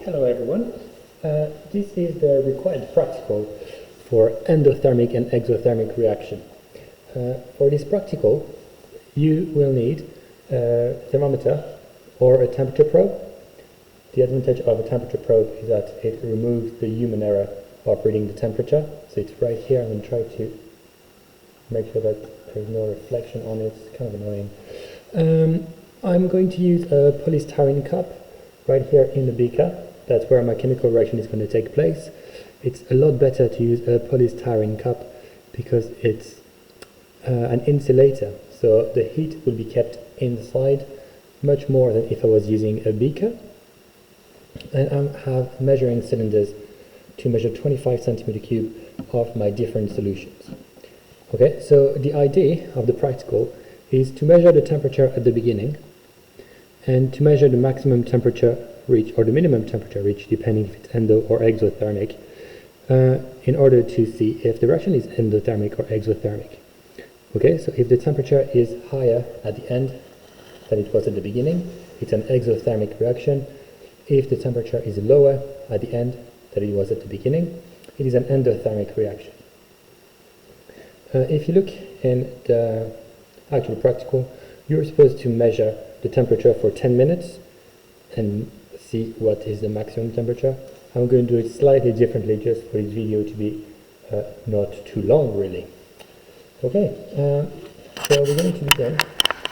Hello everyone. This is the required practical for endothermic and exothermic reaction. For this practical, you will need a thermometer or a temperature probe. The advantage of a temperature probe is that it removes the human error of reading the temperature. So it's right here. I'm going to try to make sure that there is no reflection on it. It's kind of annoying. I'm going to use a polystyrene cup right here in the beaker. That's where my chemical reaction is going to take place. It's a lot better to use a polystyrene cup because it's an insulator, so the heat will be kept inside much more than if I was using a beaker. And I have measuring cylinders to measure 25 centimeter cube of my different solutions. Okay, so the idea of the practical is to measure the temperature at the beginning and to measure the maximum temperature reach or the minimum temperature reach, depending if it's endo or exothermic, in order to see if the reaction is endothermic or exothermic. Okay, so if the temperature is higher at the end than it was at the beginning, it's an exothermic reaction. If the temperature is lower at the end than it was at the beginning, it is an endothermic reaction. If you look in the actual practical, you're supposed to measure the temperature for 10 minutes and see what is the maximum temperature. I'm going to do it slightly differently just for this video to be not too long, really. Okay, so we're going to begin.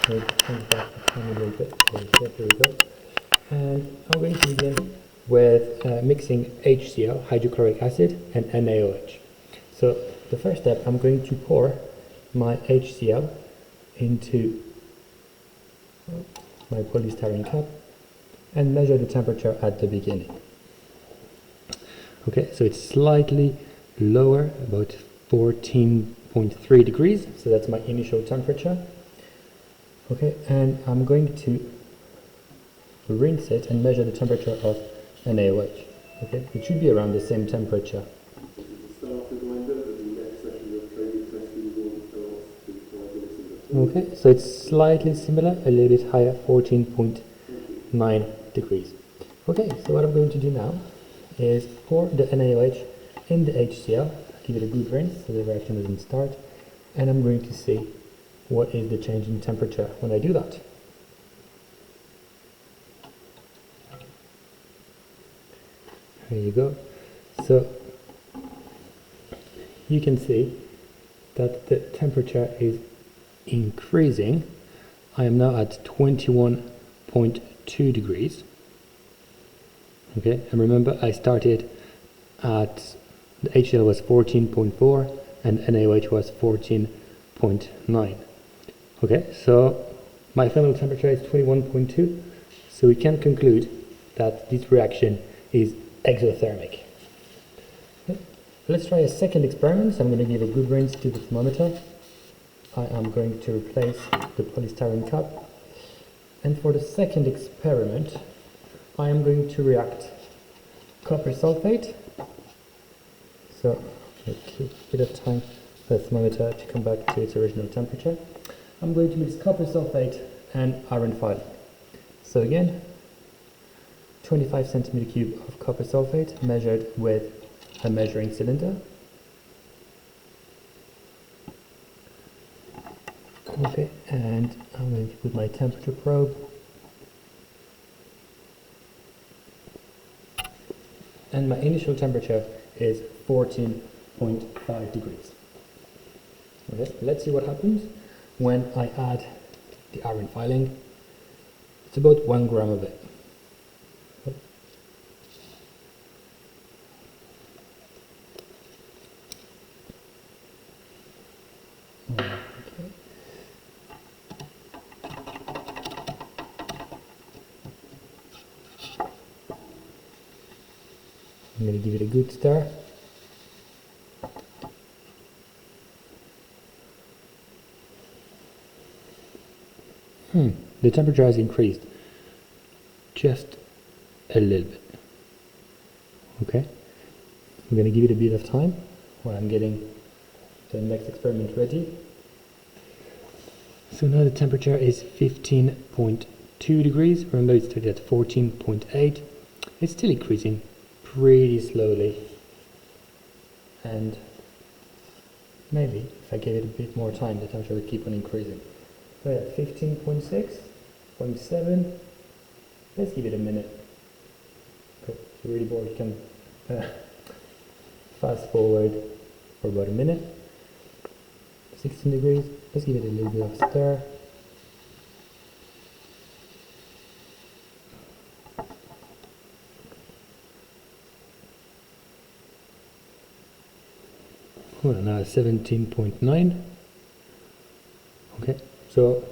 Maybe change back the time a little bit. Here we go. And I'm going to begin with mixing HCl, hydrochloric acid, and NaOH. So the first step, I'm going to pour my HCl into my polystyrene cup and measure the temperature at the beginning. Okay, so it's slightly lower, about 14.3 degrees, so that's my initial temperature. Okay, and I'm going to rinse it and measure the temperature of NaOH. Okay, it should be around the same temperature. Okay, so it's slightly similar, a little bit higher, 14.9 degrees. Okay, so what I'm going to do now is pour the NaOH in the HCl, give it a good rinse so the reaction doesn't start, and I'm going to see what is the change in temperature when I do that. There you go. So you can see that the temperature is increasing. I am now at 21.2 degrees. Okay, and remember I started at the HCl was 14.4 and NaOH was 14.9. Okay, so my final temperature is 21.2, so we can conclude that this reaction is exothermic. Okay. Let's try a second experiment. So I'm going to give a good rinse to the thermometer. I am going to replace the polystyrene cup, and for the second experiment I am going to react copper sulfate. So it takes a bit of time for the thermometer to come back to its original temperature. I'm going to mix copper sulfate and iron filling. So again, 25 centimeter cube of copper sulfate measured with a measuring cylinder. Okay, and I'm going to put my temperature probe. And my initial temperature is 14.5 degrees. Okay, let's see what happens when I add the iron filling. It's about 1 gram of it. I'm going to give it a good stir. The temperature has increased just a little bit. Okay, I'm going to give it a bit of time while I'm getting the next experiment ready. So now the temperature is 15.2 degrees. Remember, it started at 14.8. it's still increasing pretty slowly. And maybe if I give it a bit more time, the temperature will keep on increasing. So yeah, 15.6, 0.7. Let's give it a minute. Okay, if you're really bored, you can fast forward for about a minute. 16 degrees. Let's give it a little bit of stir. Oh, now 17.9. Okay, so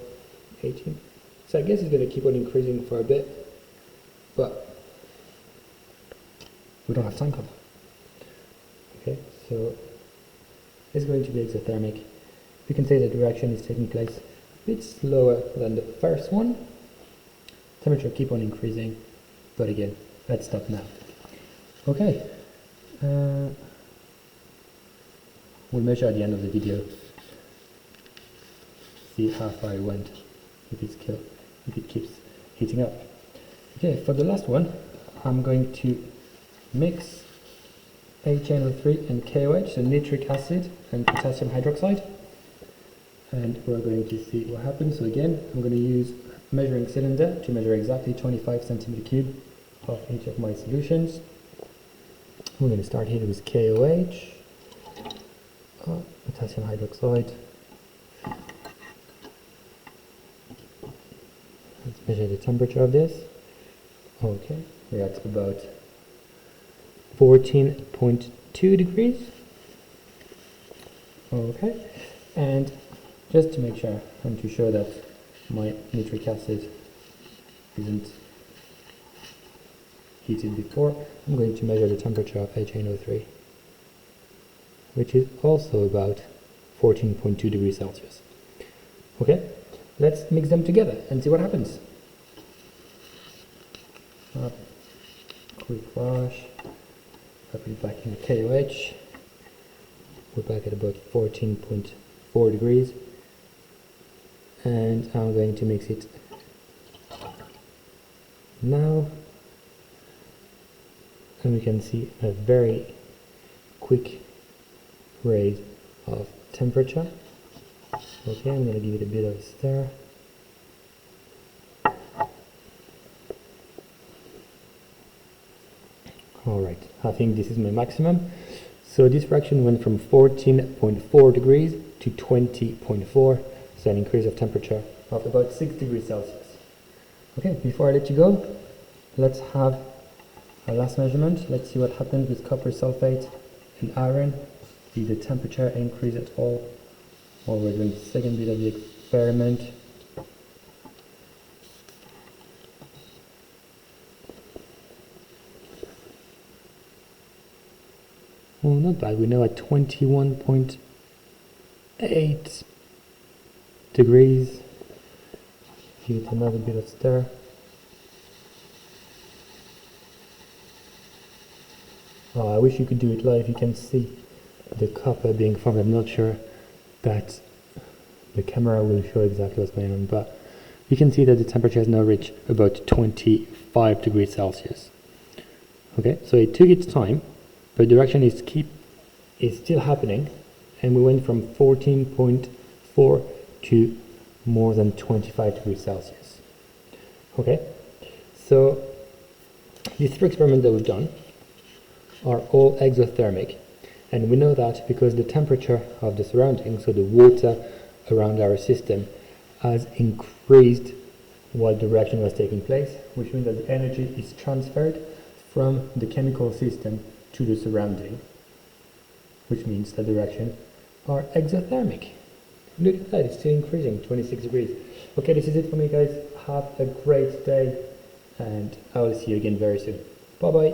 18. So I guess it's going to keep on increasing for a bit, but we don't have time for that. Okay, so it's going to be exothermic. You can say the reaction is taking place a bit slower than the first one. Temperature keep on increasing, but again, let's stop now. Okay, we'll measure at the end of the video, see how far it went, if it keeps heating up. Okay, for the last one, I'm going to mix HNO3 and KOH, so nitric acid and potassium hydroxide, and we're going to see what happens. So again, I'm going to use a measuring cylinder to measure exactly 25 centimeter cube of each of my solutions. We're going to start here with KOH, potassium hydroxide. Let's measure the temperature of this. Okay, we're at about 14.2 degrees. Okay, and just to make sure and to show that my nitric acid isn't heated before, I'm going to measure the temperature of HNO3, which is also about 14.2 degrees Celsius. Okay, let's mix them together and see what happens. Quick wash. I put it back in the KOH. We're back at about 14.4 degrees. And I'm going to mix it now. And we can see a very quick raise of temperature. Okay, I'm going to give it a bit of a stir. Alright, I think this is my maximum. So this reaction went from 14.4 degrees to 20.4, so an increase of temperature of about 6 degrees Celsius. Okay, before I let you go, let's have our last measurement. Let's see what happens with copper sulfate and iron. Did the temperature increase at all? While we're doing the second bit of the experiment. Well, not bad. We're now at 21.8 degrees. Give it another bit of stir. Oh, I wish you could do it live. You can see the copper being formed. I'm not sure that the camera will show exactly what's going on, but you can see that the temperature has now reached about 25 degrees Celsius. Okay, so it took its time, but the reaction is still happening, and we went from 14.4 to more than 25 degrees Celsius. Okay, so these three experiments that we've done are all exothermic, and we know that because the temperature of the surroundings, so the water around our system, has increased while the reaction was taking place, which means that the energy is transferred from the chemical system to the surrounding, which means that the reactions are exothermic. Look at that, it's still increasing, 26 degrees. Okay, this is it for me, guys. Have a great day, and I will see you again very soon. Bye bye.